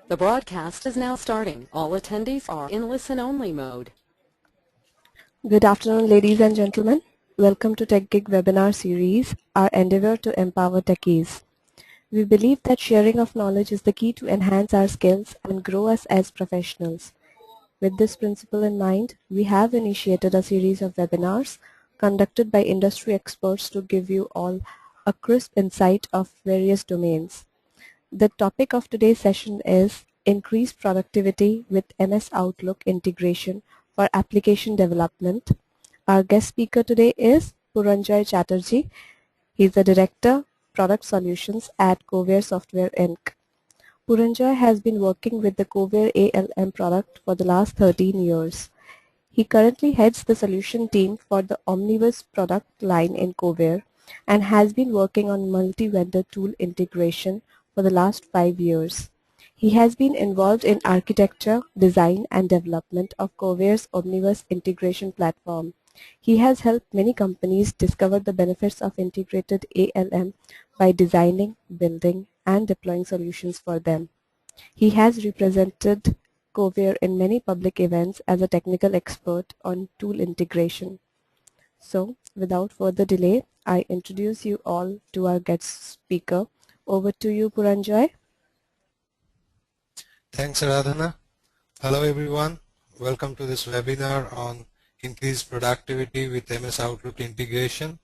The broadcast is now starting. All attendees are in listen-only mode. Good afternoon, ladies and gentlemen. Welcome to TechGig webinar series, our endeavor to empower techies. We believe that sharing of knowledge is the key to enhance our skills and grow us as professionals. With this principle in mind, we have initiated a series of webinars conducted by industry experts to give you all a crisp insight of various domains. The topic of today's session is Increased Productivity with MS Outlook Integration for Application Development. Our guest speaker today is Puranjay Chatterjee. He is the Director, Product Solutions at Kovair Software Inc. Puranjay has been working with the Kovair ALM product for the last 13 years. He currently heads the solution team for the Omnibus product line in Kovair and has been working on multi-vendor tool integration for the last 5 years. He has been involved in architecture, design and development of Kovair's Omnibus integration platform. He has helped many companies discover the benefits of integrated ALM by designing, building and deploying solutions for them. He has represented Kovair in many public events as a technical expert on tool integration. So, without further delay, I introduce you all to our guest speaker. Over to you, Puranjay. Thanks, Aradhana. Hello, everyone. Welcome to this webinar on increased productivity with MS Outlook integration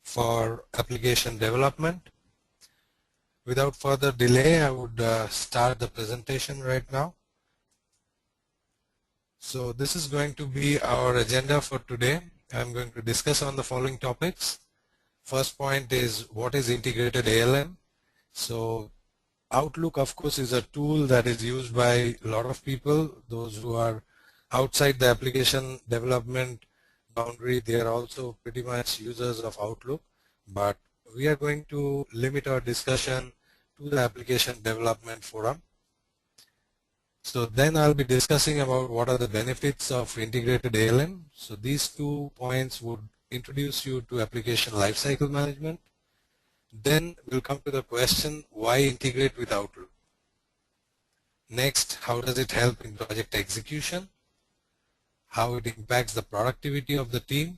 for application development. Without further delay, I would start the presentation right now. So this is going to be our agenda for today. I'm going to discuss on the following topics. First point is what is integrated ALM. So Outlook, of course, is a tool that is used by a lot of people. Those who are outside the application development boundary, they are also pretty much users of Outlook. But we are going to limit our discussion to the application development forum. So then I'll be discussing about what are the benefits of integrated ALM. So these 2 points would introduce you to application lifecycle management. Then we'll come to the question, why integrate with Outlook? Next, how does it help in project execution? How it impacts the productivity of the team?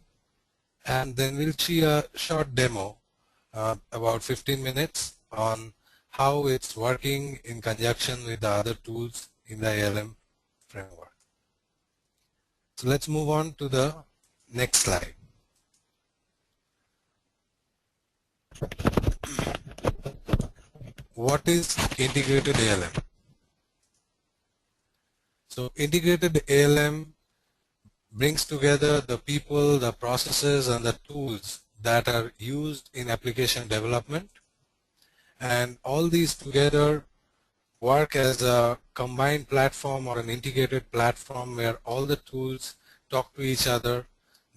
And then we'll see a short demo, about 15 minutes, on how it's working in conjunction with the other tools in the ALM framework. So let's move on to the next slide. What is integrated ALM? So integrated ALM brings together the people, the processes, and the tools that are used in application development. And all these together work as a combined platform or an integrated platform where all the tools talk to each other.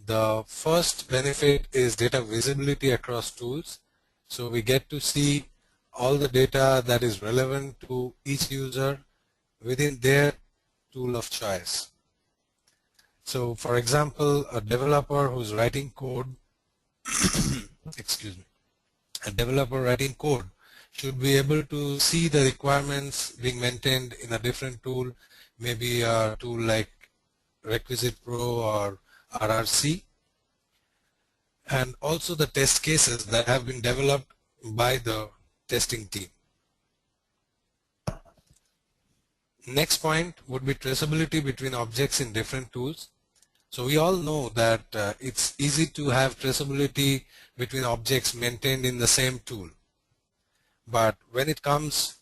The first benefit is data visibility across tools. So we get to see all the data that is relevant to each user within their tool of choice. So for example, a developer who's writing code, excuse me, a developer writing code should be able to see the requirements being maintained in a different tool, maybe a tool like Requisite Pro or RRC, and also the test cases that have been developed by the testing team. Next point would be traceability between objects in different tools. So we all know that it's easy to have traceability between objects maintained in the same tool. But when it comes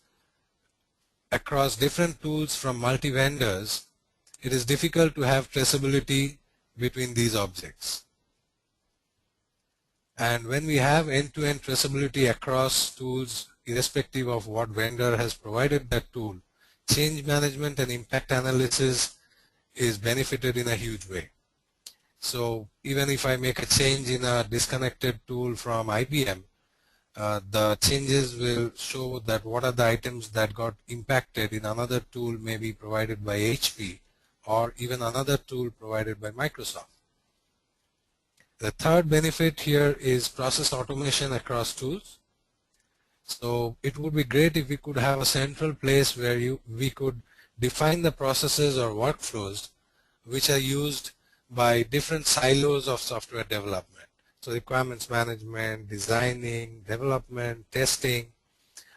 across different tools from multi-vendors, it is difficult to have traceability between these objects. And when we have end-to-end traceability across tools, irrespective of what vendor has provided that tool, change management and impact analysis is benefited in a huge way. So even if I make a change in a disconnected tool from IBM, the changes will show that what are the items that got impacted in another tool maybe provided by HP or even another tool provided by Microsoft. The third benefit here is process automation across tools. So it would be great if we could have a central place where we could define the processes or workflows which are used by different silos of software development. So requirements management, designing, development, testing,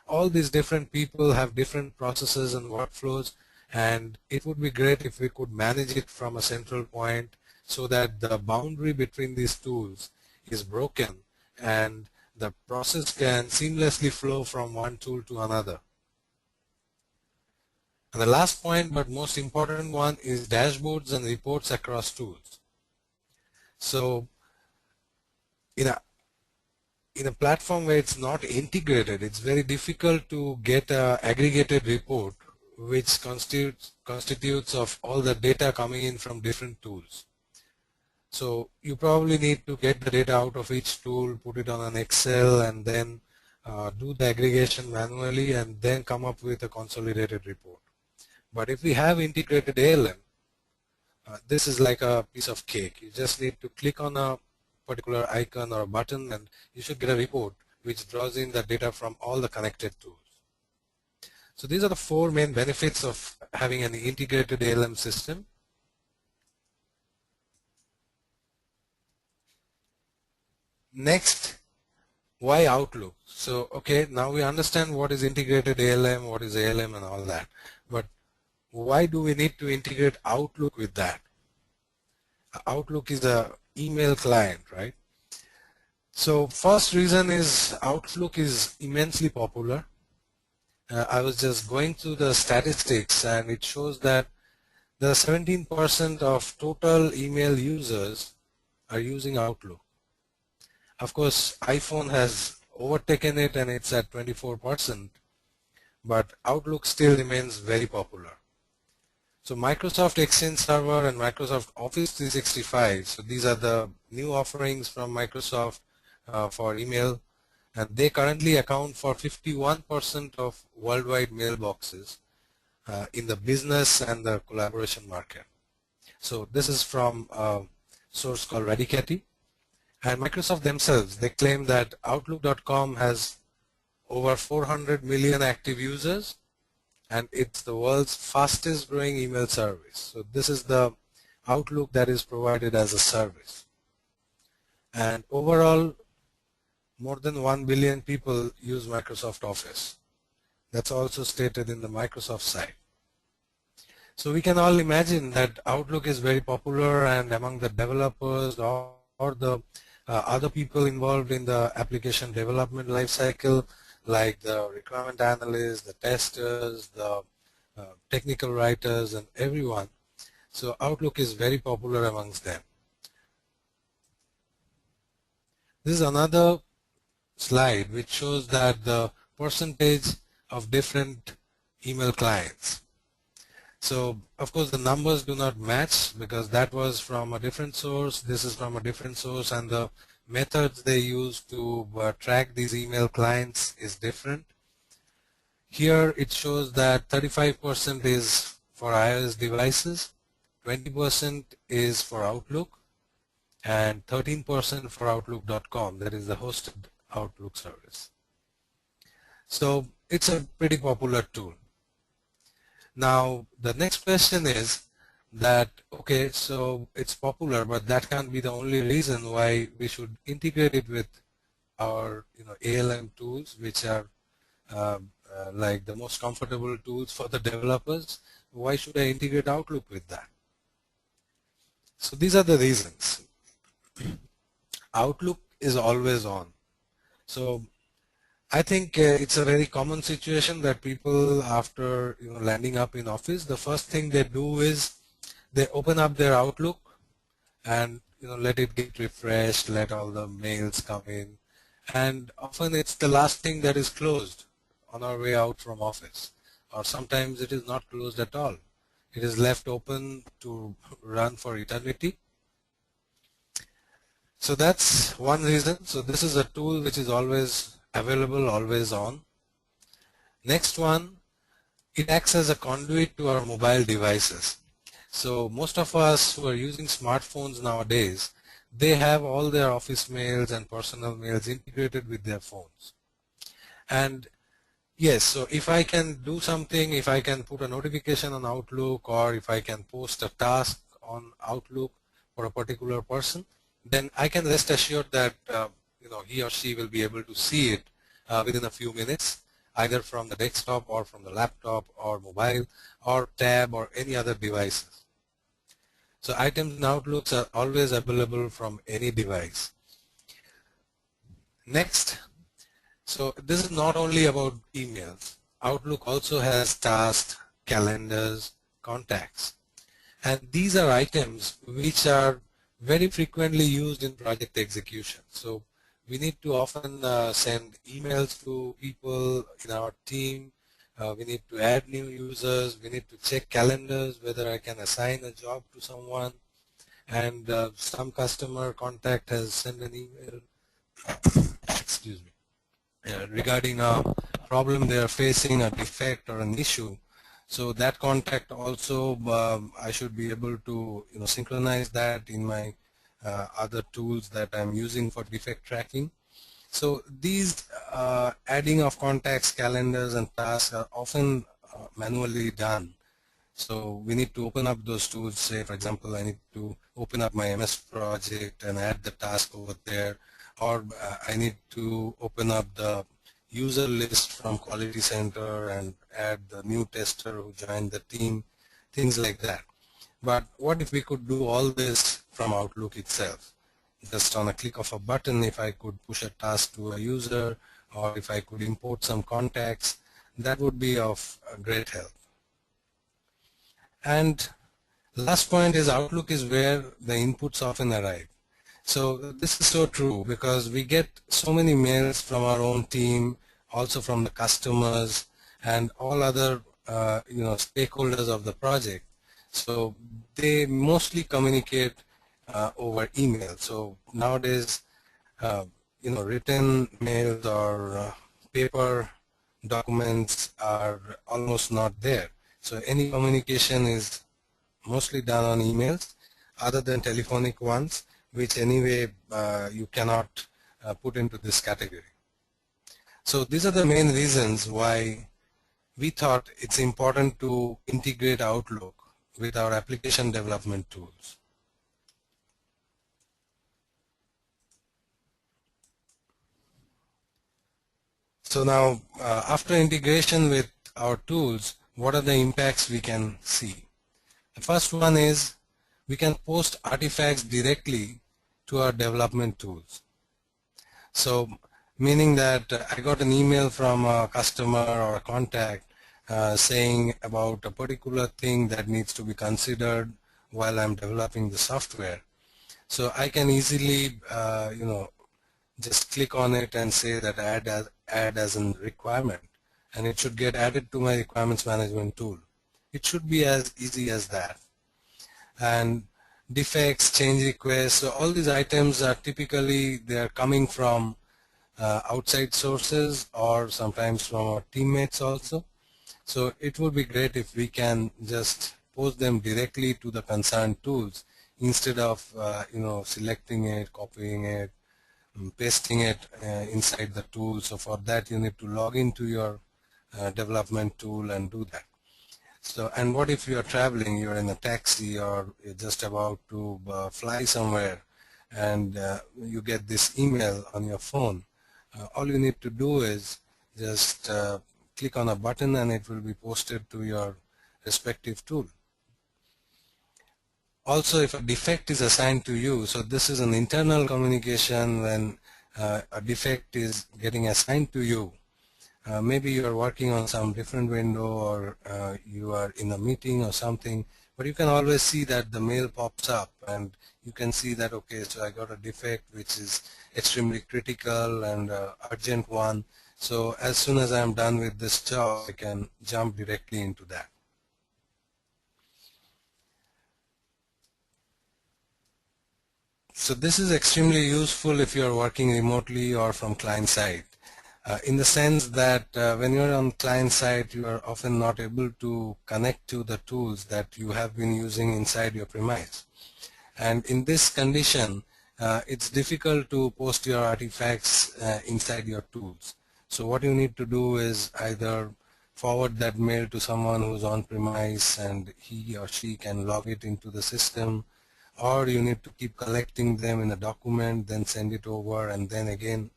all these different people have different processes and workflows, and it would be great if we could manage it from a central point so that the boundary between these tools is broken and the process can seamlessly flow from one tool to another. And the last point, but most important one, is dashboards and reports across tools. So in a platform where it's not integrated, it's very difficult to get an aggregated report which constitutes of all the data coming in from different tools. So you probably need to get the data out of each tool, put it on an Excel, and then do the aggregation manually and then come up with a consolidated report. But if we have integrated ALM, this is like a piece of cake. You just need to click on a particular icon or a button and you should get a report which draws in the data from all the connected tools. So these are the four main benefits of having an integrated ALM system. Next, why Outlook? So okay, now we understand what is integrated ALM, what is ALM and all that, but why do we need to integrate Outlook with that? Outlook is a email client, right? So first reason is Outlook is immensely popular. I was just going through the statistics and it shows that the 17% of total email users are using Outlook. Of course, iPhone has overtaken it and it's at 24%, but Outlook still remains very popular. So Microsoft Exchange Server and Microsoft Office 365, so these are the new offerings from Microsoft for email, and they currently account for 51% of worldwide mailboxes in the business and the collaboration market. So this is from a source called Radicati. And Microsoft themselves, they claim that Outlook.com has over 400 million active users, and it's the world's fastest growing email service. So this is the Outlook that is provided as a service. And overall, more than 1 billion people use Microsoft Office. That's also stated in the Microsoft site. So we can all imagine that Outlook is very popular, and among the developers or the other people involved in the application development lifecycle, like the requirement analysts, the testers, the technical writers, and everyone. So Outlook is very popular amongst them. This is another slide which shows that the percentage of different email clients. So of course the numbers do not match because that was from a different source, this is from a different source, and the methods they use to track these email clients is different. Here it shows that 35% is for iOS devices, 20% is for Outlook, and 13% for Outlook.com, that is the hosted Outlook service. So it's a pretty popular tool. Now the next question is that, okay, so it's popular, but that can't be the only reason why we should integrate it with our ALM tools, which are like the most comfortable tools for the developers. Why should I integrate Outlook with that? So these are the reasons. Outlook is always on. So I think it's a very common situation that people, after landing up in Office, the first thing they do is they open up their Outlook and let it get refreshed, let all the mails come in, and often it's the last thing that is closed on our way out from Office, or sometimes it is not closed at all. It is left open to run for eternity. So that's one reason. So this is a tool which is always available, always on. Next one, it acts as a conduit to our mobile devices. So most of us who are using smartphones nowadays, they have all their office mails and personal mails integrated with their phones. And yes, so if I can do something, if I can put a notification on Outlook, or if I can post a task on Outlook for a particular person, then I can rest assured that he or she will be able to see it within a few minutes, either from the desktop or from the laptop or mobile or tab or any other devices. So items in Outlooks are always available from any device. Next, so this is not only about emails. Outlook also has tasks, calendars, contacts. And these are items which are very frequently used in project execution. So we need to often send emails to people in our team. We need to add new users. We need to check calendars, whether I can assign a job to someone. And some customer contact has sent an email excuse me, regarding a problem they are facing, a defect or an issue. So that contact also, I should be able to synchronize that in my other tools that I'm using for defect tracking. So these adding of contacts, calendars, and tasks are often manually done. So we need to open up those tools. Say, for example, I need to open up my MS project and add the task over there, or I need to open up the user list from Quality Center and add the new tester who joined the team, things like that. But what if we could do all this from Outlook itself? Just on a click of a button, if I could push a task to a user, or if I could import some contacts, that would be of great help. And last point is Outlook is where the inputs often arrive. So this is so true, because we get so many mails from our own team, also from the customers and all other stakeholders of the project. So they mostly communicate over email. So nowadays, written mails or paper documents are almost not there. So any communication is mostly done on emails, other than telephonic ones, which anyway you cannot put into this category. So these are the main reasons why we thought it's important to integrate Outlook with our application development tools. So now, after integration with our tools, what are the impacts we can see? The first one is we can post artifacts directly to our development tools. So meaning that I got an email from a customer or a contact saying about a particular thing that needs to be considered while I'm developing the software. So I can easily just click on it and say that add as a requirement, and it should get added to my requirements management tool. It should be as easy as that. And defects, change requests, so all these items are typically, they are coming from outside sources or sometimes from our teammates also. So it would be great if we can just post them directly to the concerned tools instead of selecting it, copying it, pasting it inside the tool. So for that you need to log into your development tool and do that. So, and what if you are traveling, you're in a taxi or you're just about to fly somewhere, and you get this email on your phone. All you need to do is just click on a button and it will be posted to your respective tool. Also, if a defect is assigned to you, so this is an internal communication when a defect is getting assigned to you. Maybe you are working on some different window, or you are in a meeting or something, but you can always see that the mail pops up and you can see that, okay, so I got a defect which is extremely critical and urgent one. So as soon as I'm done with this job, I can jump directly into that. So this is extremely useful if you are working remotely or from client side. In the sense that when you're on client side, you are often not able to connect to the tools that you have been using inside your premise. And in this condition, it's difficult to post your artifacts inside your tools. So what you need to do is either forward that mail to someone who's on premise and he or she can log it into the system, or you need to keep collecting them in a document, then send it over, and then again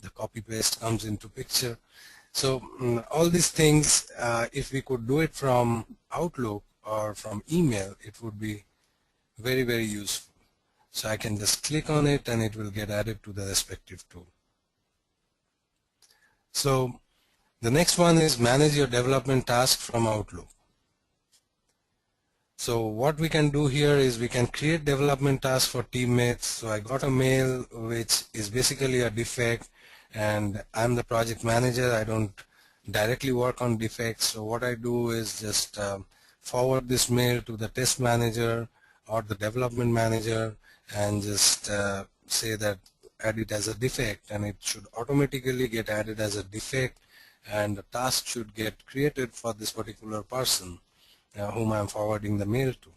the copy paste comes into picture. So all these things, if we could do it from Outlook or from email, it would be very, very useful. So I can just click on it and it will get added to the respective tool. So the next one is manage your development task from Outlook. So what we can do here is we can create development tasks for teammates. So I got a mail which is basically a defect, and I'm the project manager. I don't directly work on defects. So what I do is just forward this mail to the test manager or the development manager and just say that add it as a defect, and it should automatically get added as a defect, and the task should get created for this particular person whom I'm forwarding the mail to.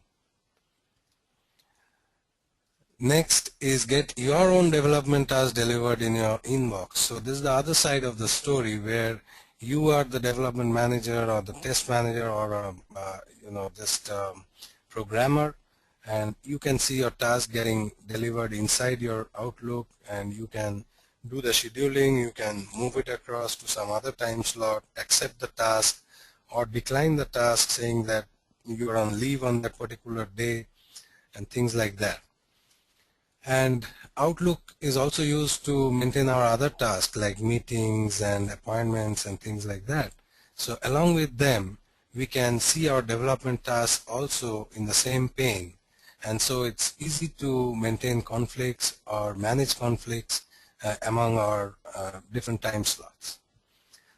Next is get your own development task delivered in your inbox. So this is the other side of the story where you are the development manager or the test manager or just a programmer, and you can see your task getting delivered inside your Outlook, and you can do the scheduling, you can move it across to some other time slot, accept the task, or decline the task saying that you are on leave on that particular day, and things like that. And Outlook is also used to maintain our other tasks like meetings and appointments and things like that. So along with them, we can see our development tasks also in the same pane, and so it's easy to maintain conflicts or manage conflicts among our different time slots.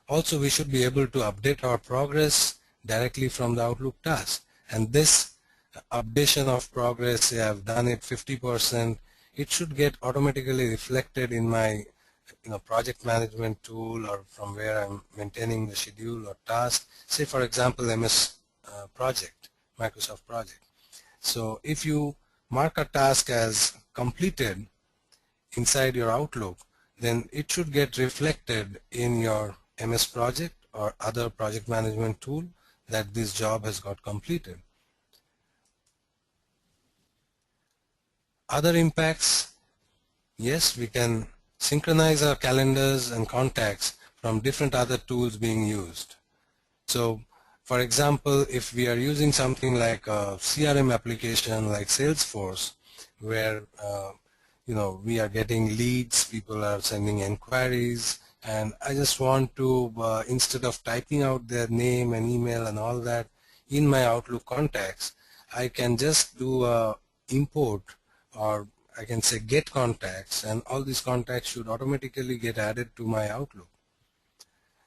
Also, we should be able to update our progress directly from the Outlook task, and this updation of progress, say I've done it 50%, it should get automatically reflected in my project management tool or from where I'm maintaining the schedule or task, say for example MS project, Microsoft project. So if you mark a task as completed inside your Outlook, then it should get reflected in your MS project or other project management tool that this job has got completed. Other impacts, yes, we can synchronize our calendars and contacts from different other tools being used. So for example, if we are using something like a CRM application like Salesforce, where we are getting leads, people are sending inquiries, and I just want to, instead of typing out their name and email and all that in my Outlook contacts, I can just do a import, or I can say get contacts, and all these contacts should automatically get added to my Outlook.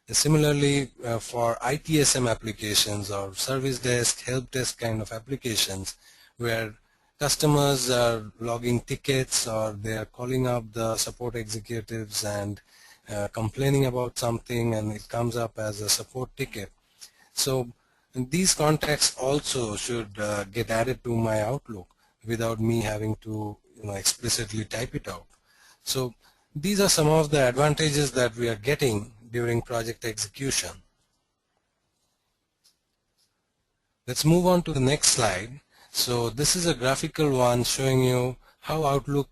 Similarly, for ITSM applications or service desk, help desk kind of applications where customers are logging tickets or they are calling up the support executives and complaining about something, and it comes up as a support ticket. So these contacts also should get added to my Outlook without me having to explicitly type it out. So these are some of the advantages that we are getting during project execution. Let's move on to the next slide. So this is a graphical one showing you how Outlook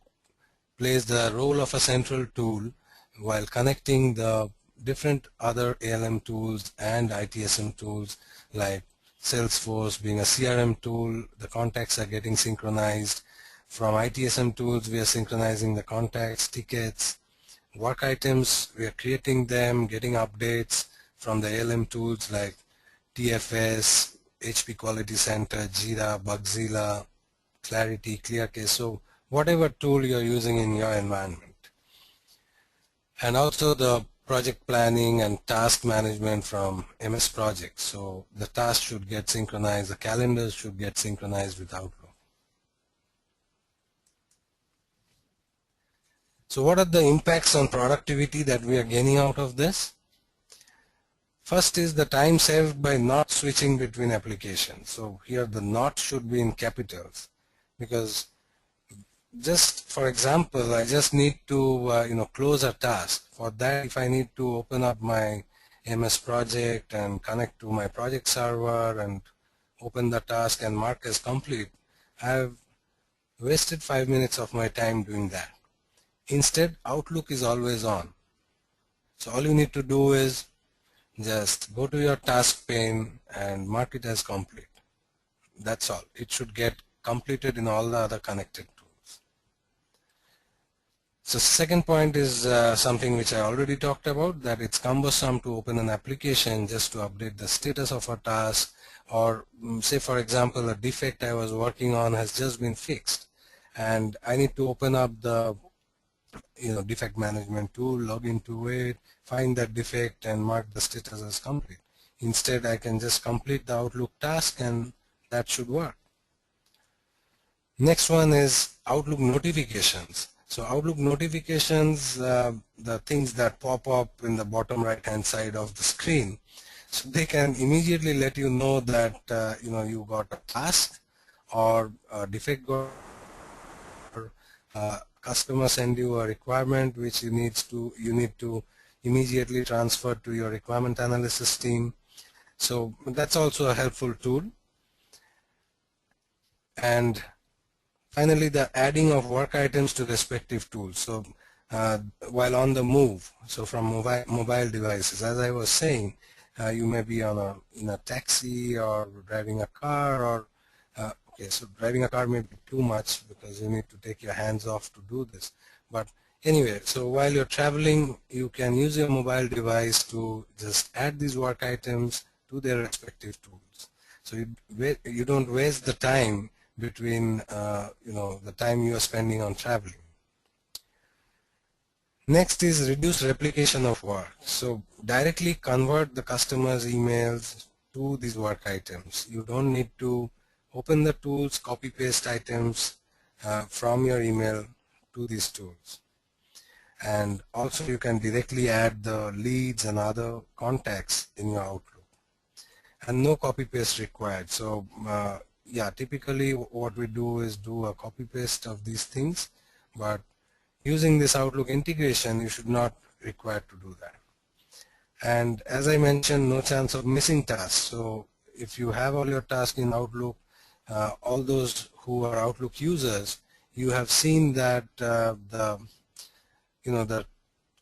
plays the role of a central tool while connecting the different other ALM tools and ITSM tools, like Salesforce being a CRM tool. The contacts are getting synchronized. From ITSM tools, we are synchronizing the contacts, tickets, work items, we are creating them, getting updates from the ALM tools like TFS, HP Quality Center, Jira, Bugzilla, Clarity, ClearCase, so whatever tool you're using in your environment. And also the project planning and task management from MS Project. So the tasks should get synchronized, the calendars should get synchronized with Outlook. So what are the impacts on productivity that we are gaining out of this? First is the time saved by not switching between applications. So here the not should be in capitals, because just for example, I just need to close a task. For that, if I need to open up my MS project and connect to my project server and open the task and mark as complete, I've wasted 5 minutes of my time doing that. Instead, Outlook is always on. So all you need to do is just go to your task pane and mark it as complete. That's all. It should get completed in all the other connected tools. So second point is something which I already talked about, that it's cumbersome to open an application just to update the status of a task, or say for example a defect I was working on has just been fixed and I need to open up the defect management tool, log into it, find that defect and mark the status as complete. Instead, I can just complete the Outlook task and that should work. Next one is Outlook notifications. So Outlook notifications, the things that pop up in the bottom right hand side of the screen, so they can immediately let you know that you got a task or a defect got, or customer send you a requirement which you need to immediately transfer to your requirement analysis team. So that's also a helpful tool. And finally, the adding of work items to respective tools. So while on the move, so from mobile devices, as I was saying, you may be on in a taxi or driving a car, or okay, so driving a car may be too much because you need to take your hands off to do this. But anyway, so while you're traveling, you can use your mobile device to just add these work items to their respective tools. So you don't waste the time between the time you are spending on traveling. Next is reduce replication of work. So directly convert the customer's emails to these work items. You don't need to open the tools, copy paste items from your email to these tools. And also you can directly add the leads and other contacts in your Outlook. And no copy paste required. So yeah, typically what we do is do a copy paste of these things, but using this Outlook integration, you should not require to do that. And as I mentioned, no chance of missing tasks. So if you have all your tasks in Outlook, all those who are Outlook users, you have seen that the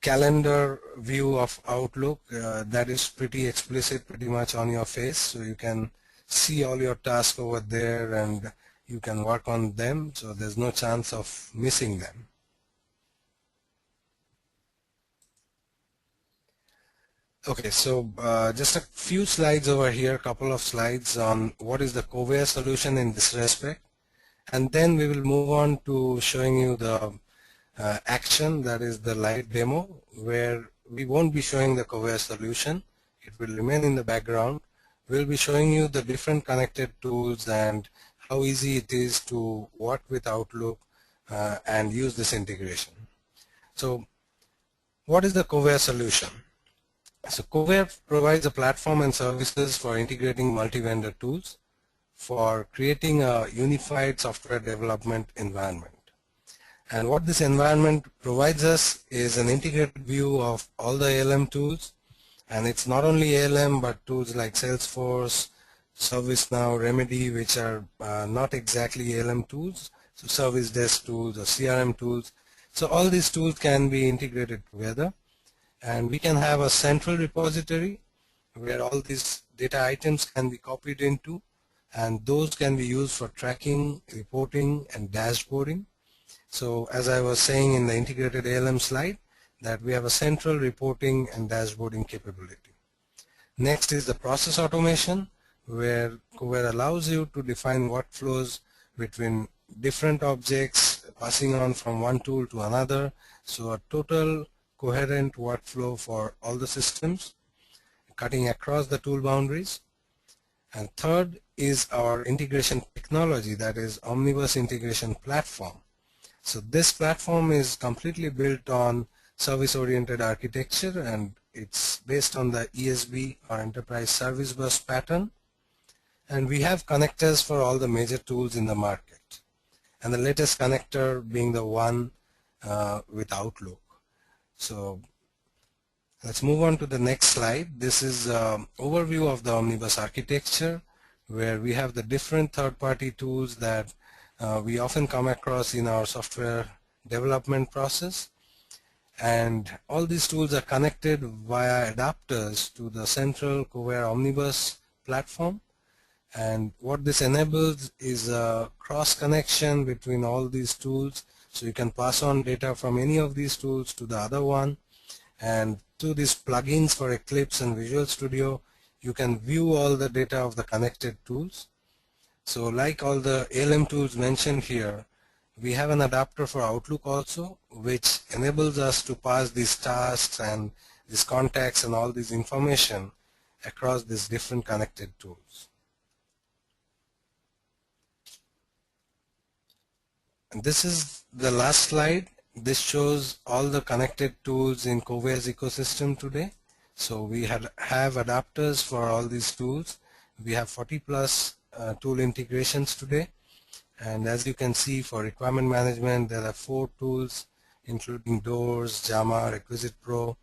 calendar view of Outlook that is pretty explicit, pretty much on your face, so you can see all your tasks over there and you can work on them, so there's no chance of missing them. Okay, so just a few slides over here, a couple of slides on what is the Kovair solution in this respect, and then we will move on to showing you the action, that is the live demo, where we won't be showing the Kovair solution. It will remain in the background. We'll be showing you the different connected tools and how easy it is to work with Outlook and use this integration. So what is the Kovair solution? So Kovair provides a platform and services for integrating multi-vendor tools for creating a unified software development environment. And what this environment provides us is an integrated view of all the ALM tools, and it's not only ALM but tools like Salesforce, ServiceNow, Remedy, which are not exactly ALM tools, so service desk tools or CRM tools. So all these tools can be integrated together, and we can have a central repository where all these data items can be copied into, and those can be used for tracking, reporting, and dashboarding. So as I was saying in the integrated ALM slide, that we have a central reporting and dashboarding capability. Next is the process automation, where Kovair allows you to define workflows between different objects, passing on from one tool to another, so a total coherent workflow for all the systems, cutting across the tool boundaries. And third is our integration technology, that is Omnibus Integration Platform. So this platform is completely built on service-oriented architecture, and it's based on the ESB or Enterprise Service Bus pattern. And we have connectors for all the major tools in the market. and the latest connector being the one with Outlook. So let's move on to the next slide. This is an overview of the Omnibus architecture, where we have the different third-party tools that we often come across in our software development process. And all these tools are connected via adapters to the central Kovair Omnibus platform. And what this enables is a cross connection between all these tools, so you can pass on data from any of these tools to the other one. And through these plugins for Eclipse and Visual Studio, you can view all the data of the connected tools. So like all the ALM tools mentioned here, we have an adapter for Outlook also, which enables us to pass these tasks and these contacts and all this information across these different connected tools. And this is the last slide. This shows all the connected tools in Kovair's ecosystem today. So we have adapters for all these tools. We have 40 plus tool integrations today. And as you can see, for requirement management, there are 4 tools, including Doors, JAMA, Requisite Pro.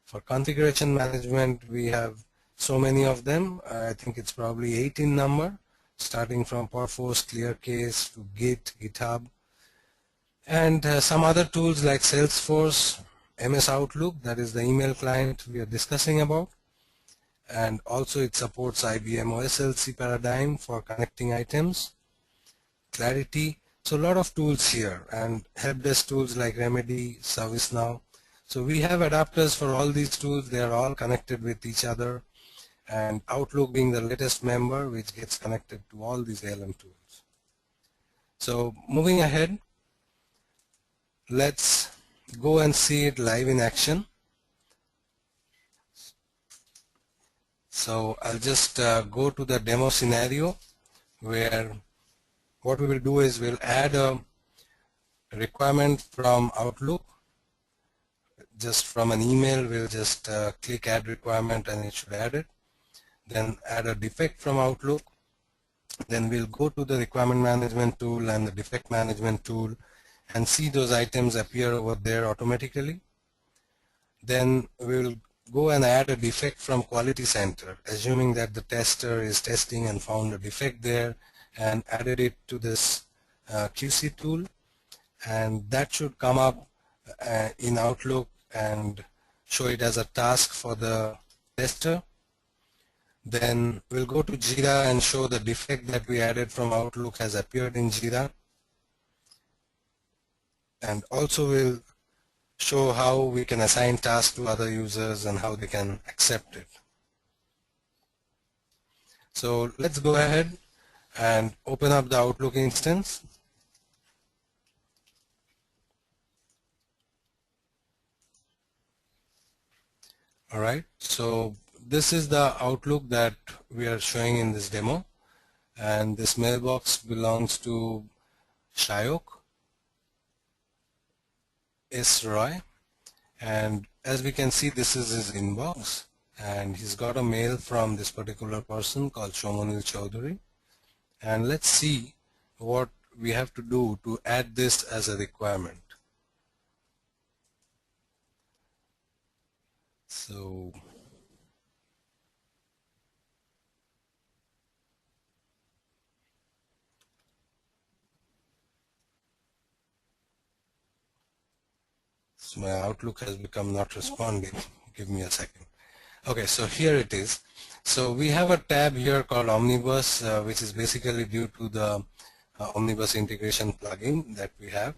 For configuration management, we have so many of them. I think it's probably 8 in number, starting from Perforce, ClearCase to Git, GitHub. And some other tools like Salesforce, MS Outlook, that is the email client we are discussing about. And also it supports IBM OSLC paradigm for connecting items. Clarity. So a lot of tools here, and help desk tools like Remedy, ServiceNow. So we have adapters for all these tools. They are all connected with each other, and Outlook being the latest member, which gets connected to all these ALM tools. So moving ahead, let's go and see it live in action. So I'll just go to the demo scenario, where what we will do is we'll add a requirement from Outlook. Just from an email, we'll just click add requirement and it should add it. Then add a defect from Outlook. Then we'll go to the requirement management tool and the defect management tool and see those items appear over there automatically. Then we'll go and add a defect from Quality Center, assuming that the tester is testing and found a defect there, and added it to this QC tool, and that should come up in Outlook and show it as a task for the tester. Then we'll go to Jira and show the defect that we added from Outlook has appeared in Jira, and also we'll show how we can assign tasks to other users and how they can accept it. So let's go ahead and open up the Outlook instance. Alright, so this is the Outlook that we are showing in this demo, and this mailbox belongs to Shayok S. Roy, and as we can see, this is his inbox, and he's got a mail from this particular person called Shomonil Chaudhary. And let's see what we have to do to add this as a requirement. So my Outlook has become not responding. Give me a second. Okay, so here it is. So we have a tab here called Omnibus, which is basically due to the Omnibus integration plugin that we have.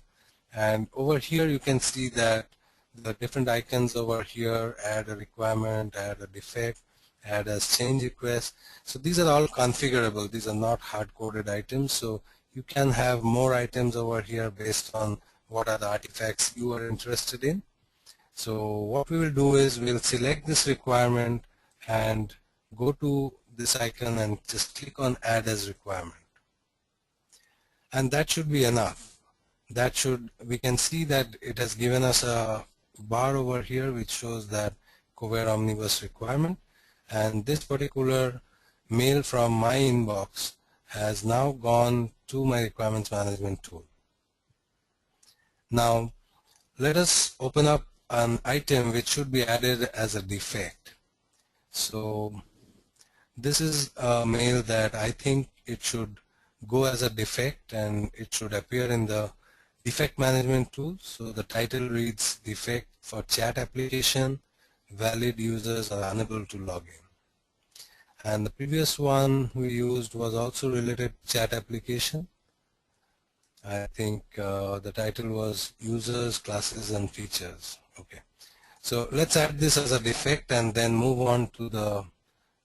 And over here you can see that the different icons over here, add a requirement, add a defect, add as change request. So these are all configurable. These are not hard-coded items. So you can have more items over here based on what are the artifacts you are interested in. So what we will do is we'll select this requirement and go to this icon and just click on add as requirement. And that should be enough. We can see that it has given us a bar over here which shows that Kovair Omnibus requirement, and this particular mail from my inbox has now gone to my requirements management tool. Now let us open up an item which should be added as a defect. So this is a mail that I think it should go as a defect and it should appear in the defect management tool. So the title reads defect for chat application, valid users are unable to log in. And the previous one we used was also related to chat application. I think the title was users, classes and features. Okay, so let's add this as a defect and then move on to the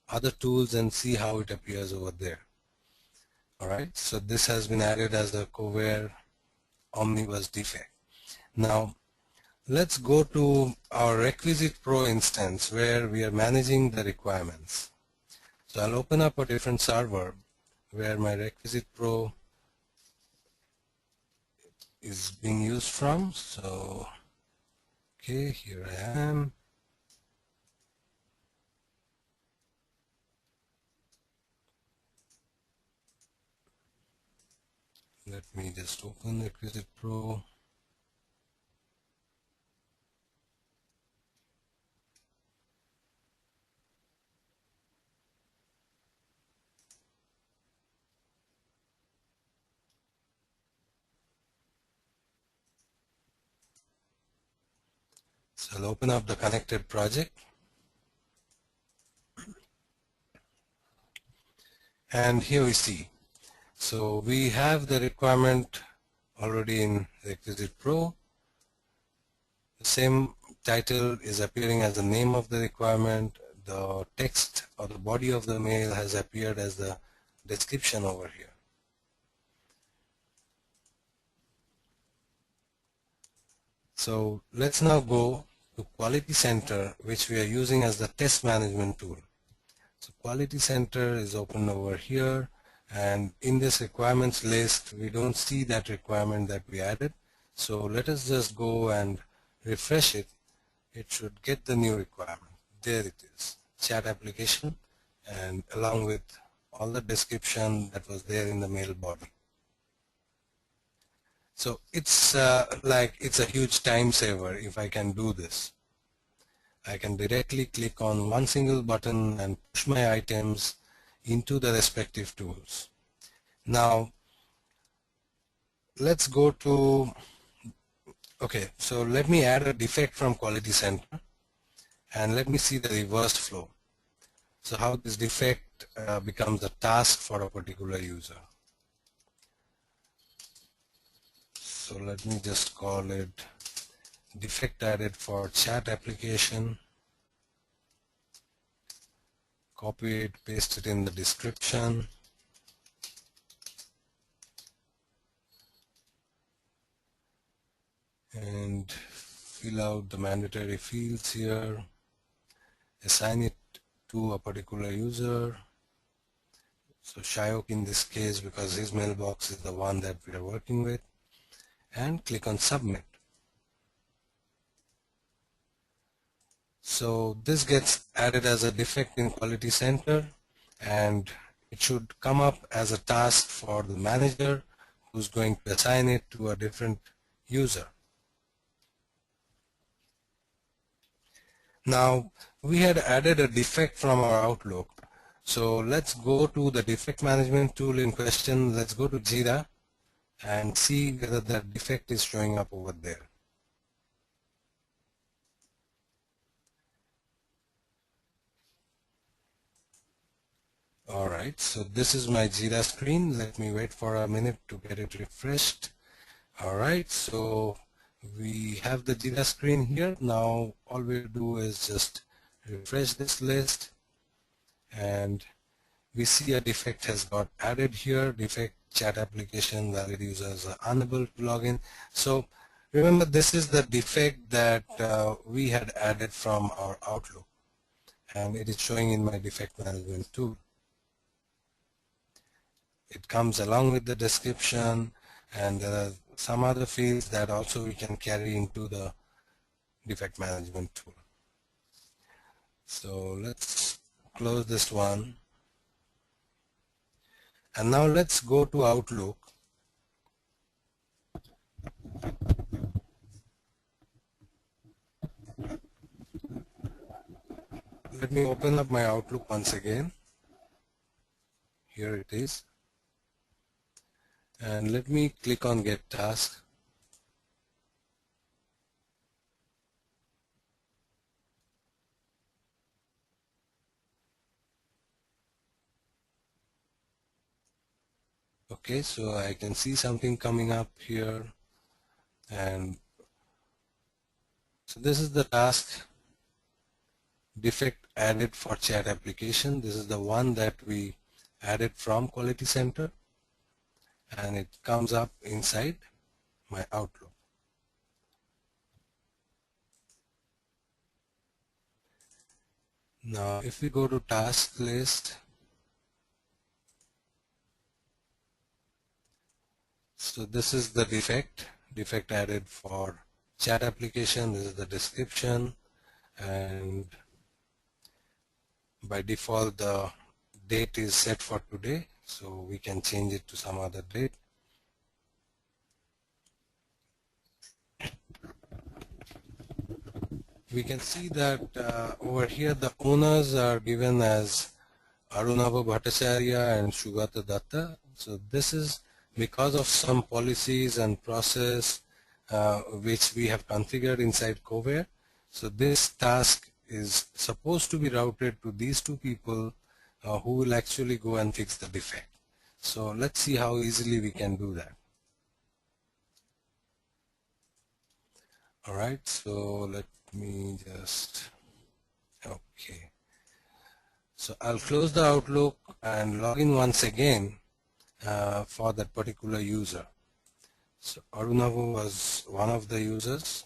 other tools and see how it appears over there. Alright, so this has been added as a Kovair Omnibus defect. Now let's go to our Requisite Pro instance where we are managing the requirements. So I'll open up a different server where my Requisite Pro is being used from. So okay, here I am. Let me just open Requisite Pro. So I'll open up the connected project. And here we see. So we have the requirement already in Requisite Pro. The same title is appearing as the name of the requirement. The text or the body of the mail has appeared as the description over here. So let's now go to Quality Center, which we are using as the test management tool. So Quality Center is open over here, and in this requirements list we don't see that requirement that we added. So let us just go and refresh it. It should get the new requirement. There it is, chat application, and along with all the description that was there in the mail body. So it's it's a huge time saver if I can do this. I can directly click on one single button and push my items into the respective tools. Now let's go to, okay, so let me add a defect from Quality Center and let me see the reversed flow. So how this defect becomes a task for a particular user. So let me just call it defect added for chat application. Copy it, paste it in the description. And fill out the mandatory fields here. Assign it to a particular user. So Shayok in this case, because his mailbox is the one that we are working with. And click on submit. So this gets added as a defect in Quality Center, and it should come up as a task for the manager who's going to assign it to a different user. Now we had added a defect from our Outlook. So let's go to the defect management tool in question. Let's go to Jira and see whether that defect is showing up over there. Alright, so this is my Jira screen. Let me wait for a minute to get it refreshed. Alright, so we have the Jira screen here. Now all we'll do is just refresh this list, and we see a defect has got added here. Defect chat application, valid users are unable to log in. So remember, this is the defect that we had added from our Outlook, and it is showing in my defect management tool. It comes along with the description, and there are some other fields that also we can carry into the defect management tool. So let's close this one, and now let's go to Outlook let me open up my Outlook once again. Here it is. And let me click on Get Task. Okay, so I can see something coming up here, and so this is the task, defect added for chat application. This is the one that we added from Quality Center, and it comes up inside my Outlook. Now if we go to task list, so this is the defect added for chat application. This is the description, and by default the date is set for today, so we can change it to some other date. We can see that over here the owners are given as Arunabha Bhattacharya and Sugata Datta. So this is because of some policies and process which we have configured inside Kovair. So this task is supposed to be routed to these two people who will actually go and fix the defect. So let's see how easily we can do that. Alright, so let me just, okay. So I'll close the Outlook and log in once again for that particular user. So Arunabha was one of the users.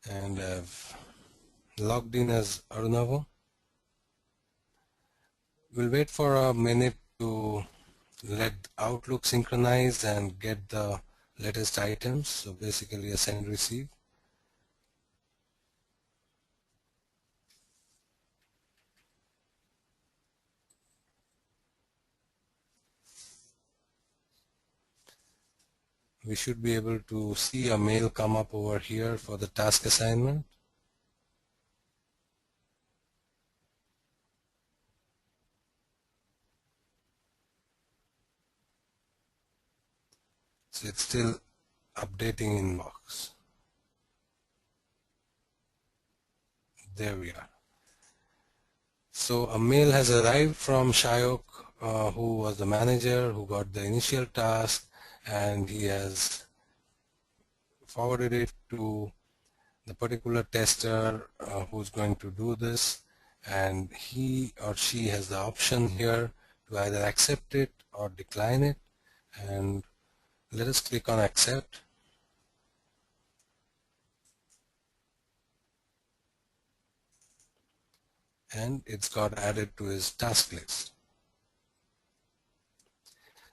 And I've logged in as Arunabha. We'll wait for a minute to let Outlook synchronize and get the latest items. So basically a send receive. We should be able to see a mail come up over here for the task assignment. So it's still updating inbox. There we are. So a mail has arrived from Shayok, who was the manager who got the initial task, and he has forwarded it to the particular tester who's going to do this, and he or she has the option here to either accept it or decline it. And let us click on accept. And it's got added to his task list.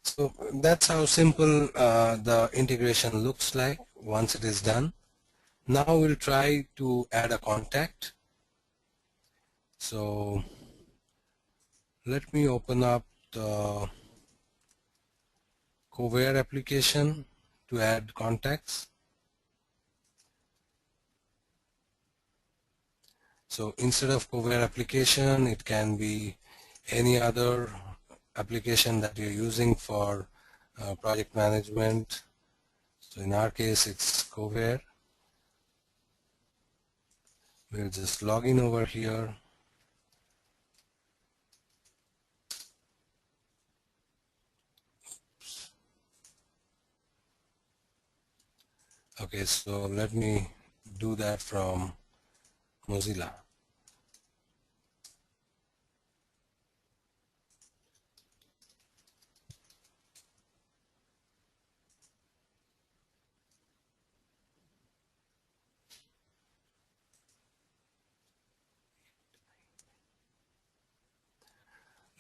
So that's how simple the integration looks like once it is done. Now we'll try to add a contact. So let me open up the Kovair application to add contacts. So instead of Kovair application, it can be any other application that you're using for project management. So in our case, it's Kovair. We'll just log in over here. Okay, so let me do that from Mozilla.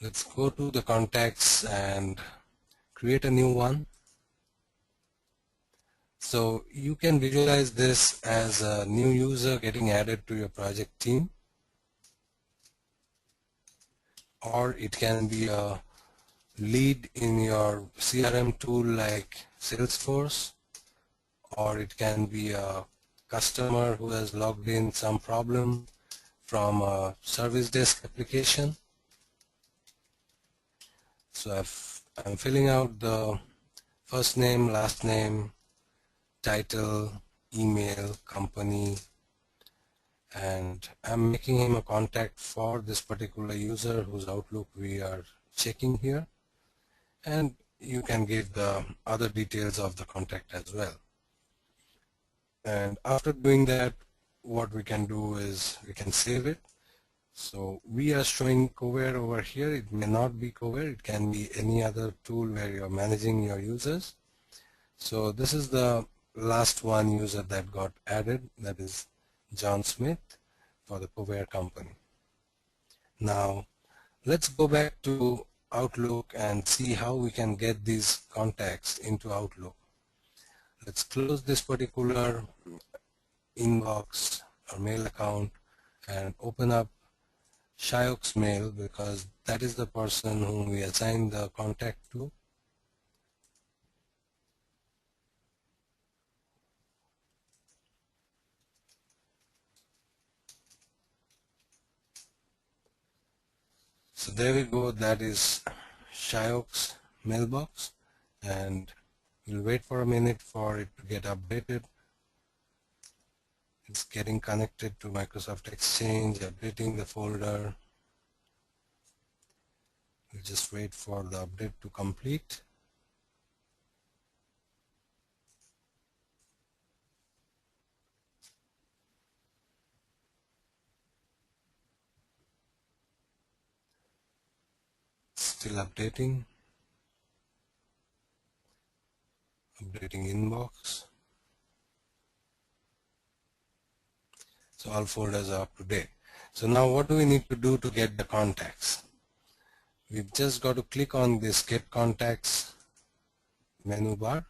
Let's go to the contacts and create a new one. So you can visualize this as a new user getting added to your project team. or it can be a lead in your CRM tool like Salesforce, or it can be a customer who has logged in some problem from a service desk application. So I'm filling out the first name, last name, title, email, company, and I'm making him a contact for this particular user whose Outlook we are checking here, and you can give the other details of the contact as well. And after doing that, what we can do is we can save it. So we are showing Kovair over here. It may not be Kovair, it can be any other tool where you're managing your users. So this is the last one user that got added, that is John Smith for the Kovair company. Now let's go back to Outlook and see how we can get these contacts into Outlook. Let's close this particular inbox or mail account and open up Shyok's mail, because that is the person whom we assigned the contact to. So there we go, that is Shyok's mailbox, and we'll wait for a minute for it to get updated. It's getting connected to Microsoft Exchange, updating the folder. We'll just wait for the update to complete. Still updating. Updating inbox. So all folders are up to date. So now what do we need to do to get the contacts? We've just got to click on this Get Contacts menu bar,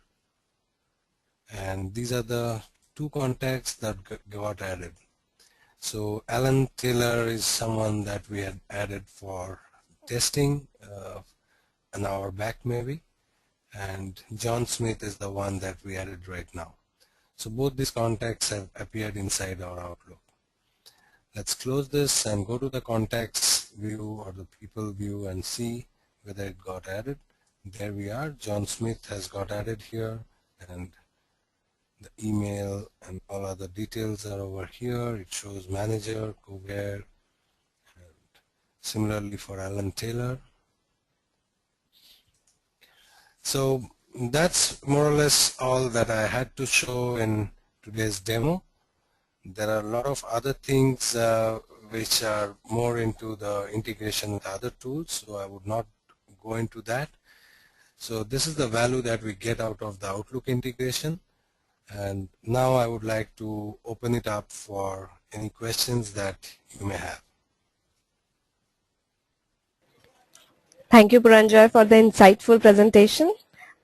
and these are the two contacts that got added. So Alan Taylor is someone that we had added for testing an hour back maybe, and John Smith is the one that we added right now. So both these contacts have appeared inside our Outlook. Let's close this and go to the contacts view or the people view and see whether it got added. There we are. John Smith has got added here, and the email and all other details are over here. It shows manager, Kovair, and similarly for Alan Taylor. So that's more or less all that I had to show in today's demo. There are a lot of other things which are more into the integration with other tools, so I would not go into that. So this is the value that we get out of the Outlook integration, and now I would like to open it up for any questions that you may have. Thank you, Puranjoy, for the insightful presentation.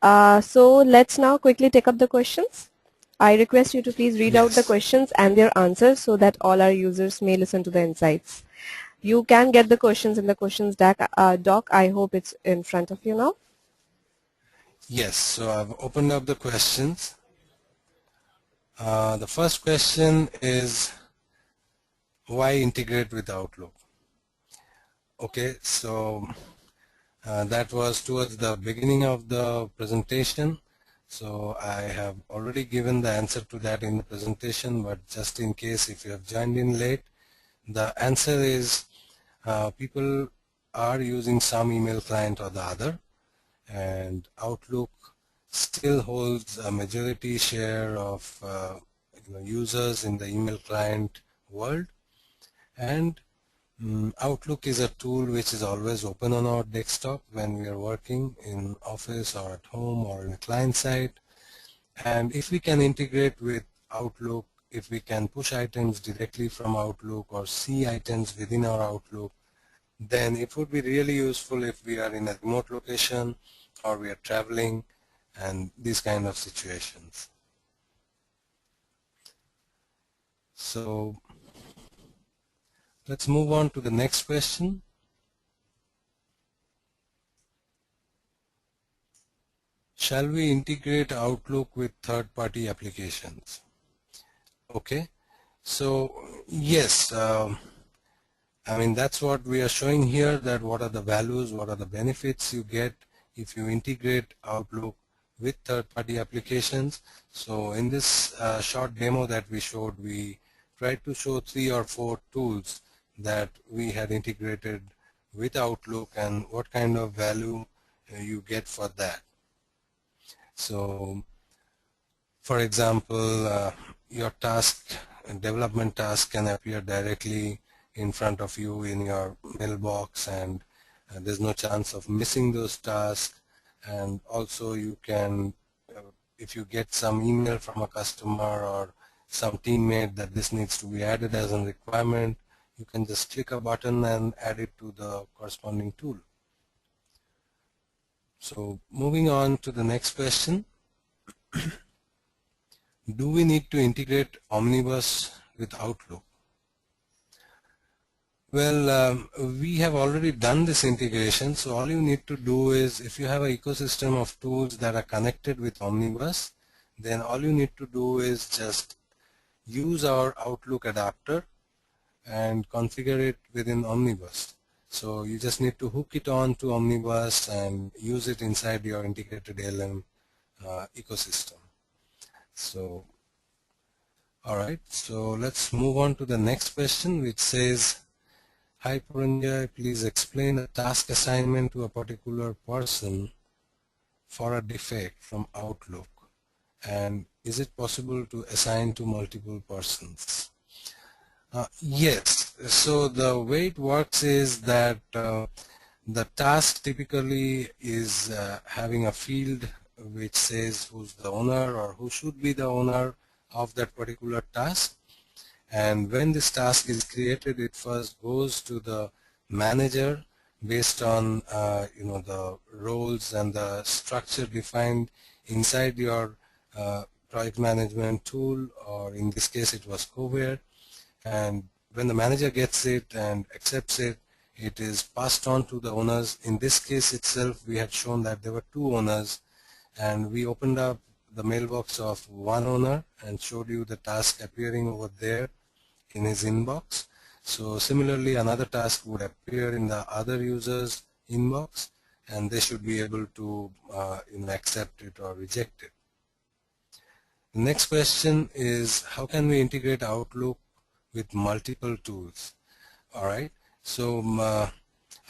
So let's now quickly take up the questions. I request you to please read out the questions and their answers so that all our users may listen to the insights. You can get the questions in the questions doc. I hope it's in front of you now. Yes, so I've opened up the questions. The first question is, why integrate with Outlook? Okay, so that was towards the beginning of the presentation. So I have already given the answer to that in the presentation, but just in case if you have joined in late, the answer is people are using some email client or the other, and Outlook still holds a majority share of users in the email client world, and Outlook is a tool which is always open on our desktop when we are working in office or at home or in a client side. And if we can integrate with Outlook, if we can push items directly from Outlook or see items within our Outlook, then it would be really useful if we are in a remote location or we are traveling and these kind of situations. So let's move on to the next question. shall we integrate Outlook with third-party applications? Okay, so yes, I mean that's what we are showing here, that what are the values, what are the benefits you get if you integrate Outlook with third-party applications. So in this short demo that we showed, we tried to show 3 or 4 tools that we had integrated with Outlook and what kind of value you get for that. So for example, your task, development task can appear directly in front of you in your mailbox, and there's no chance of missing those tasks. And also you can, if you get some email from a customer or some teammate that this needs to be added as a requirement, you can just click a button and add it to the corresponding tool. So moving on to the next question. Do we need to integrate Omnibus with Outlook? Well, we have already done this integration, so all you need to do is, if you have an ecosystem of tools that are connected with Omnibus, then all you need to do is just use our Outlook adapter and configure it within Omnibus. So you just need to hook it on to Omnibus and use it inside your Integrated ALM ecosystem. So, alright, so let's move on to the next question, which says, hi Puranjay, please explain a task assignment to a particular person for a defect from Outlook, and is it possible to assign to multiple persons? Yes, so the way it works is that the task typically is having a field which says who's the owner or who should be the owner of that particular task. And when this task is created, it first goes to the manager based on the roles and the structure defined inside your project management tool, or in this case it was Kovair. And when the manager gets it and accepts it, it is passed on to the owners. In this case itself, we had shown that there were 2 owners, and we opened up the mailbox of one owner and showed you the task appearing over there in his inbox. So similarly, another task would appear in the other user's inbox, and they should be able to accept it or reject it. The next question is, how can we integrate Outlook with multiple tools? Alright, so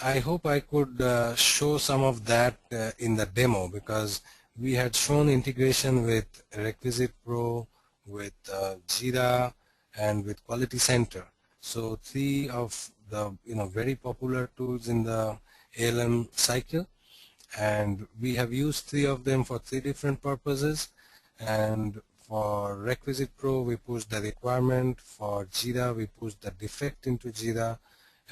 I hope I could show some of that in the demo, because we had shown integration with Requisite Pro, with Jira, and with Quality Center. So 3 of the very popular tools in the ALM cycle, and we have used 3 of them for 3 different purposes. And for Requisite Pro, we pushed the requirement. For Jira, we pushed the defect into Jira.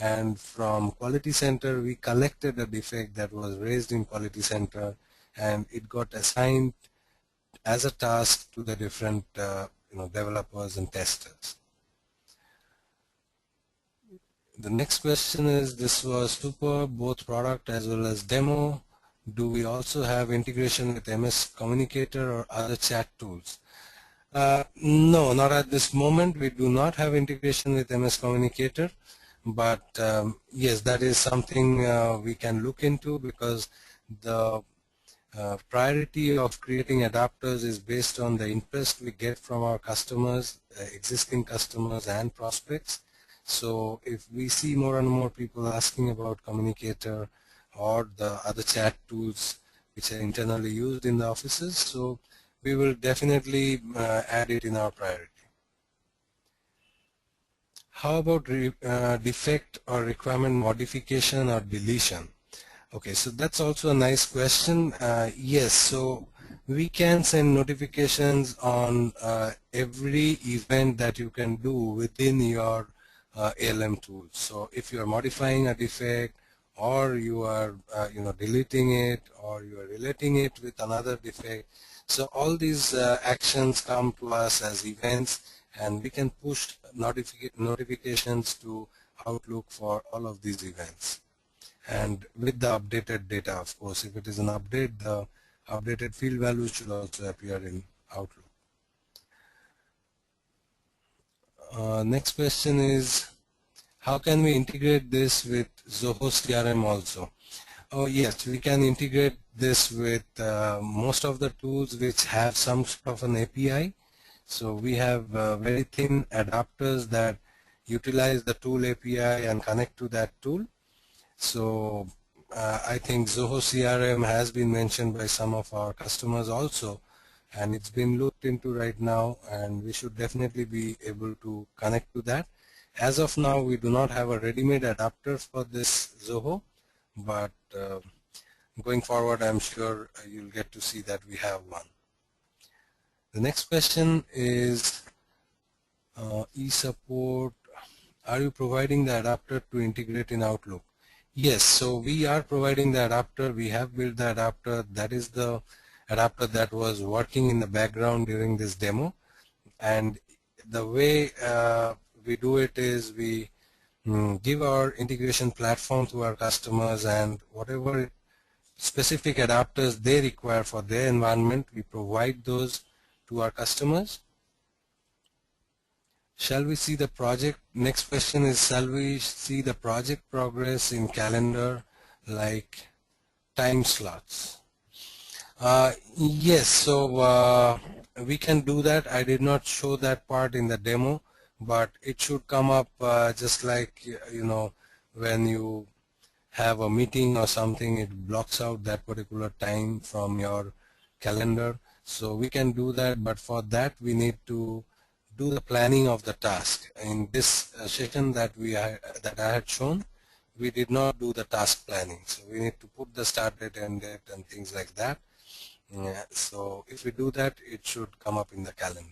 And from Quality Center, we collected a defect that was raised in Quality Center, and it got assigned as a task to the different developers and testers. The next question is, this was super, both product as well as demo. Do we also have integration with MS Communicator or other chat tools? No, not at this moment. We do not have integration with MS Communicator, but yes, that is something we can look into, because the priority of creating adapters is based on the interest we get from our customers, existing customers and prospects. So if we see more and more people asking about Communicator or the other chat tools which are internally used in the offices, so we will definitely add it in our priority. How about defect or requirement modification or deletion? Okay, so that's also a nice question. Yes, so we can send notifications on every event that you can do within your ALM tools. So if you are modifying a defect, or you are deleting it, or you are relating it with another defect, so all these actions come to us as events, and we can push notifications to Outlook for all of these events. And with the updated data, of course, if it is an update, the updated field values should also appear in Outlook. Next question is, how can we integrate this with Zoho CRM also? Oh yes, we can integrate this with most of the tools which have some sort of an API. So we have very thin adapters that utilize the tool API and connect to that tool. So I think Zoho CRM has been mentioned by some of our customers also, and it's been looked into right now, and we should definitely be able to connect to that. As of now, we do not have a ready-made adapter for this Zoho, but going forward, I'm sure you'll get to see that we have one. The next question is e-support. Are you providing the adapter to integrate in Outlook? Yes, so we are providing the adapter. We have built the adapter. That is the adapter that was working in the background during this demo. And the way we do it is we give our integration platform to our customers, and whatever specific adapters they require for their environment, we provide those to our customers. Shall we see the project? Next question is, shall we see the project progress in calendar like time slots? Yes, so we can do that. I did not show that part in the demo, but it should come up just like, you know, when you have a meeting or something, it blocks out that particular time from your calendar. So we can do that, but for that we need to do the planning of the task. In this session that I had shown, we did not do the task planning. So we need to put the start date, end date, and things like that. So if we do that, it should come up in the calendar.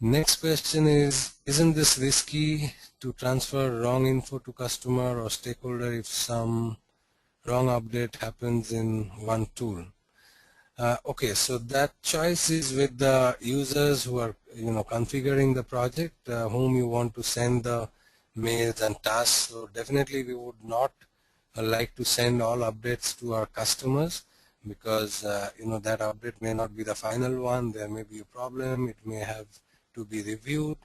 Next question is, isn't this risky to transfer wrong info to customer or stakeholder if some wrong update happens in one tool? Okay, so that choice is with the users who are, you know, configuring the project, whom you want to send the mails and tasks. So definitely we would not like to send all updates to our customers, because you know, that update may not be the final one. There may be a problem. It may have to be reviewed,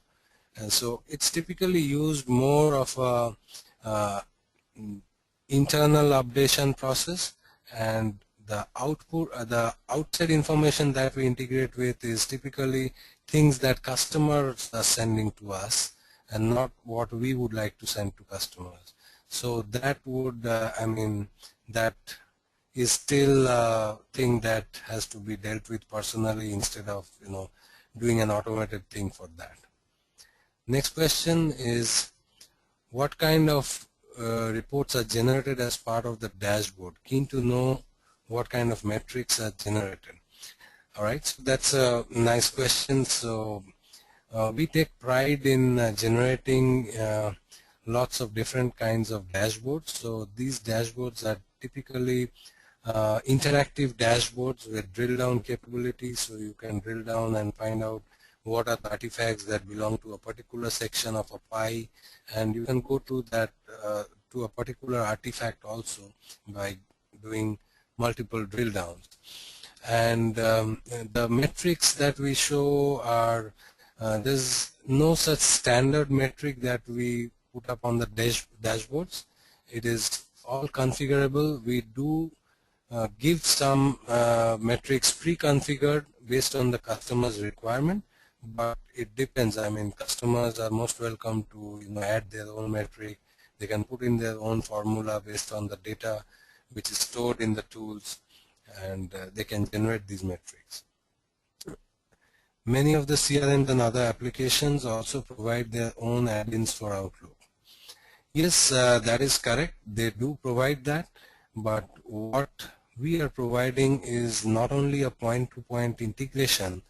and so it's typically used more of a internal updation process, and the output, the outside information that we integrate with is typically things that customers are sending to us and not what we would like to send to customers. So that would, I mean, that is still a thing that has to be dealt with personally instead of, you know, doing an automated thing for that. Next question is, what kind of reports are generated as part of the dashboard? Keen to know what kind of metrics are generated. All right, so that's a nice question. So we take pride in generating lots of different kinds of dashboards. So these dashboards are typically interactive dashboards with drill down capabilities, so you can drill down and find out what are the artifacts that belong to a particular section of a pie, and you can go to that to a particular artifact also by doing multiple drill downs. And the metrics that we show are, there's no such standard metric that we put up on the dashboards. It is all configurable. We do give some metrics pre-configured based on the customer's requirement, but it depends. I mean, customers are most welcome to, you know, add their own metric. They can put in their own formula based on the data which is stored in the tools, and they can generate these metrics. Many of the CRMs and other applications also provide their own add-ins for Outlook. Yes, that is correct. They do provide that, but what we are providing is not only a point-to-point integration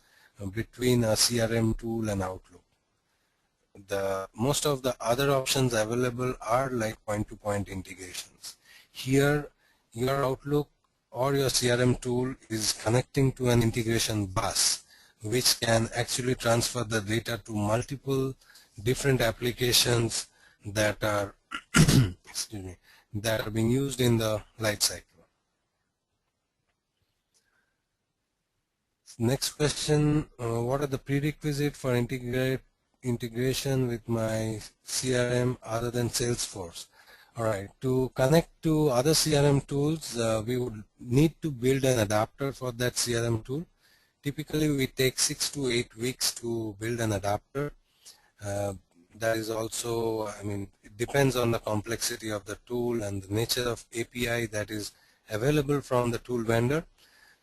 between a CRM tool and Outlook. Most of the other options available are like point-to-point integrations. Here, your Outlook or your CRM tool is connecting to an integration bus, which can actually transfer the data to multiple different applications that are excuse me, that are being used in the life cycle. Next question, what are the prerequisites for integration with my CRM other than Salesforce? Alright, to connect to other CRM tools, we would need to build an adapter for that CRM tool. Typically, we take 6 to 8 weeks to build an adapter. That is also, it depends on the complexity of the tool and the nature of API that is available from the tool vendor.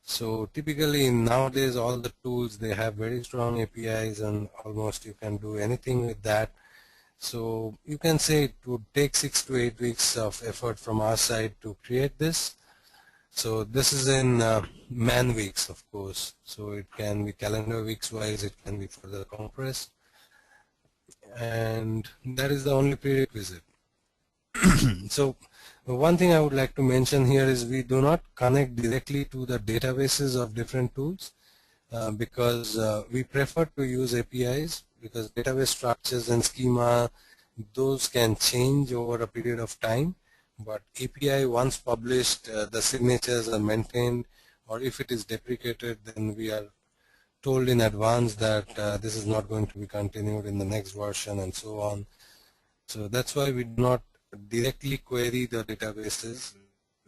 So typically nowadays all the tools, they have very strong APIs and almost you can do anything with that. So you can say it would take 6 to 8 weeks of effort from our side to create this. So this is in man weeks, of course. So it can be calendar weeks wise, it can be further compressed. And that is the only prerequisite. So one thing I would like to mention here is we do not connect directly to the databases of different tools because we prefer to use APIs, because database structures and schema, those can change over a period of time. But API, once published, the signatures are maintained, or if it is deprecated, then we are told in advance that this is not going to be continued in the next version and so on. So that's why we do not directly query the databases,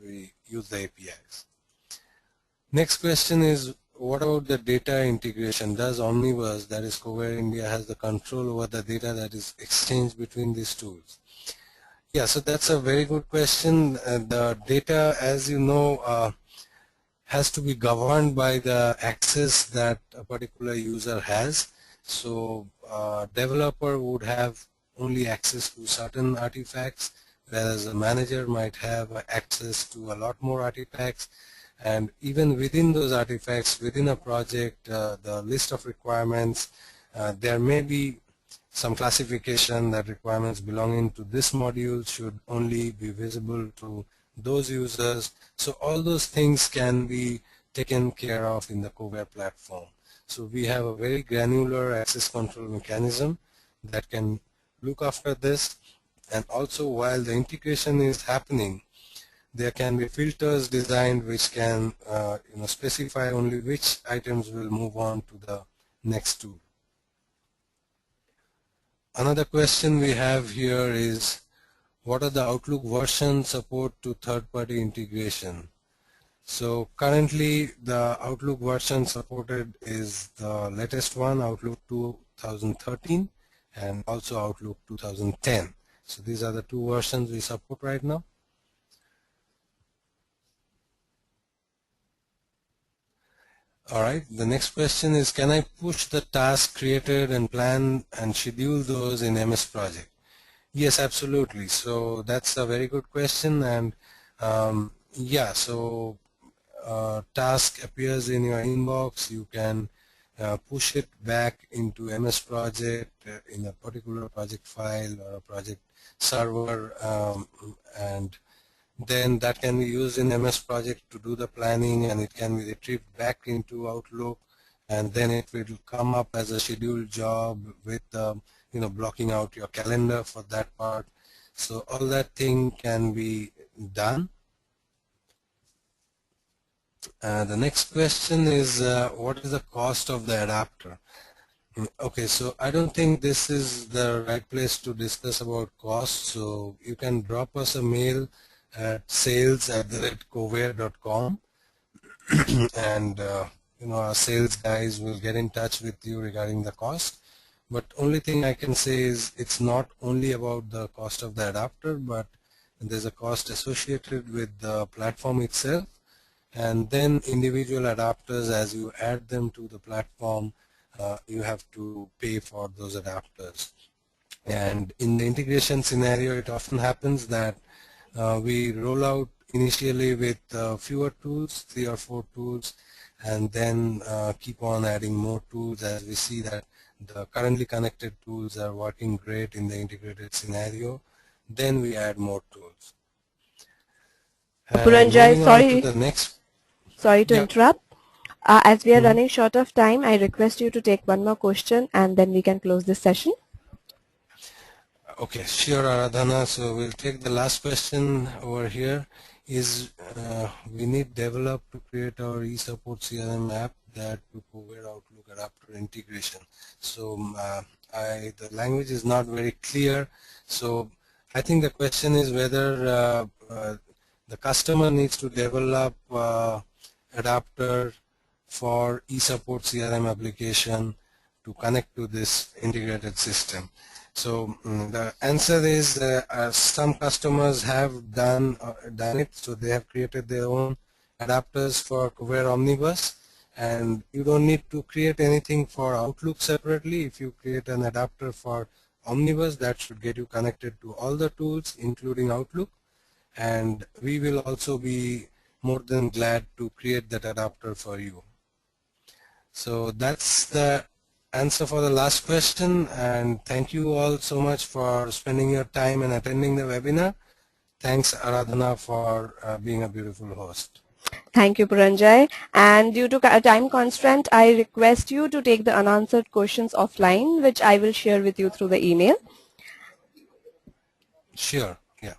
we use the APIs. Next question is, what about the data integration? Does Omnibus, that is Kovair India, has the control over the data that is exchanged between these tools? Yeah, so that's a very good question. The data, as you know, has to be governed by the access that a particular user has. So developer would have only access to certain artifacts, whereas a manager might have access to a lot more artifacts. And even within those artifacts, within a project, the list of requirements, there may be some classification that requirements belonging to this module should only be visible to those users. So all those things can be taken care of in the Kovair platform. So we have a very granular access control mechanism that can look after this. And also, while the integration is happening, there can be filters designed which can specify only which items will move on to the next tool. Another question we have here is, what are the Outlook version support to third-party integration? So currently the Outlook version supported is the latest one, Outlook 2013, and also Outlook 2010. So these are the two versions we support right now. Alright, the next question is, can I push the tasks created and plan and schedule those in MS Project? Yes, absolutely. So that's a very good question. And yeah, so task appears in your inbox, you can push it back into MS Project in a particular project file or a project server, and then that can be used in MS Project to do the planning, and it can be retrieved back into Outlook, and then it will come up as a scheduled job with blocking out your calendar for that part. So all that thing can be done. The next question is, what is the cost of the adapter? Okay, so I don't think this is the right place to discuss about cost, so you can drop us a mail at sales@kovair.com and our sales guys will get in touch with you regarding the cost. But only thing I can say is it's not only about the cost of the adapter, but there's a cost associated with the platform itself, and then individual adapters, as you add them to the platform, you have to pay for those adapters. And in the integration scenario, it often happens that we roll out initially with fewer tools, 3 or 4 tools, and then keep on adding more tools as we see that the currently connected tools are working great in the integrated scenario. Then we add more tools. Puranjay, sorry to Yeah. interrupt. As we are running short of time, I request you to take one more question and then we can close this session. Okay, sure, Aradhana. So we'll take the last question over here. Is we need develop to create our e-support CRM app that to Kovair Outlook adapter integration. So the language is not very clear. So I think the question is whether the customer needs to develop adapter for eSupport CRM application to connect to this integrated system. So the answer is some customers have done it, so they have created their own adapters for Kovair Omnibus, and you don't need to create anything for Outlook separately. If you create an adapter for Omnibus, that should get you connected to all the tools including Outlook, and we will also be more than glad to create that adapter for you. So that's the answer for the last question, and thank you all so much for spending your time and attending the webinar. Thanks Aradhana for being a beautiful host. Thank you, Puranjay. And due to time constraint, I request you to take the unanswered questions offline, which I will share with you through the email. Sure, yeah.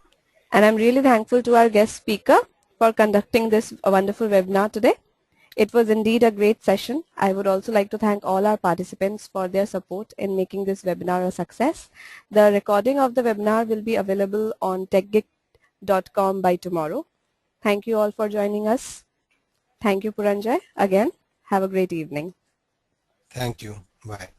And I'm really thankful to our guest speaker for conducting this wonderful webinar today. It was indeed a great session. I would also like to thank all our participants for their support in making this webinar a success. The recording of the webinar will be available on techgeek.com by tomorrow. Thank you all for joining us. Thank you, Puranjay. Again, have a great evening. Thank you. Bye.